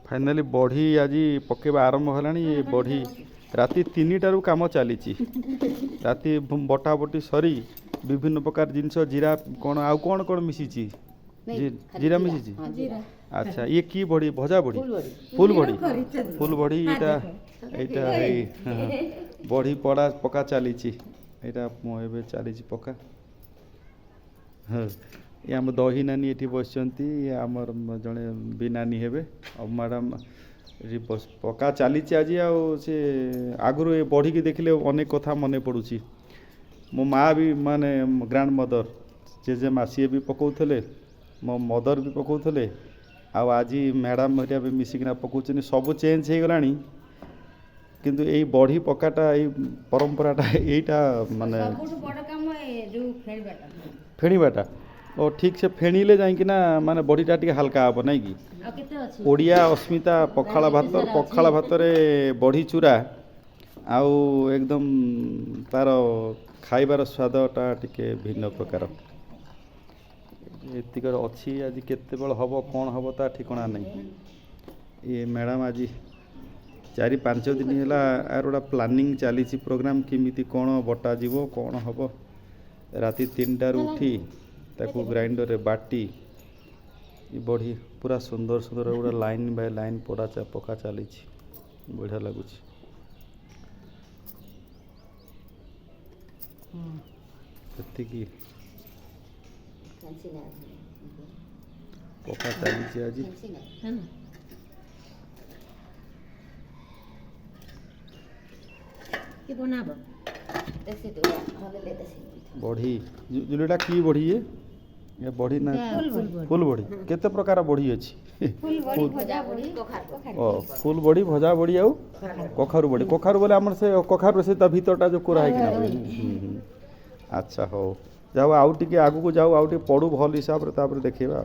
Finally बढ़ी आज पकेबा आरंभ होलानी ये बढ़ी राति 3टारू काम चली राति बटा बटी सरी विभिन्न प्रकार जिनस जीरा कौन आउ कौन कौन मिसी जीरा मिसी अच्छा ये की बड़ी भजा बड़ी फुल बड़ी यहाँ बढ़ी पड़ा पका चली यहाँ चली पका हाँ ये आम दही नानी ये बस आमर जड़े भी नानी हे मैडम पका चली आज से आगु ये बढ़ी की देखले अनेक कथा मन पड़ुची मो माँ भी माने ग्रांड मदर जेजेमा सी भी पकाउले मो मदर भी पकाउले आज मैडम हरिया भी मिसिकिना पकाउछन सब चेंज हो गलानी किंतु यही बढ़ी पकाटा यही परंपराटा यहीटा माने फेणीबाटा और ठीक से फेणीले जाइकिना माने बॉडीटा टिके हल्का हम ना कि ओडिया अस्मिता पखाला भात रे बढ़ी चूरा आउ एकदम तार खाइबार स्वादटा टिके भिन्न प्रकार एतिक अच्छी आज केते बेल हम कौन हम ता ठिकाना नहीं ये मैडम आज 4-5 दिन है यार गोटा प्लानिंग चली प्रोग्राम केमिति कौन बटा जीव कौन हम राति 3टारू उठी ताकू ग्राइंडर रे बाटी ये बढ़ी पूरा सुंदर सुंदर गोटा लाइन बाय लाइन पड़ा पका चली बढ़िया लगुच पका चली आज बढ़ी जुलेटा की बढ़ी ये बढ़ी ना फुल बढ़ी केते प्रकार बढ़ी अच्छी फुल बढ़ी भजा बढ़ी आउ कखारू बढ़ी कखारू बोले आमर से कखारू से भीतरटा जो कोरा है अच्छा हो जाओ आउ टिके आगु को जाओ आउ टिके पड़ू भल हिसाब रे तापर देखिबा।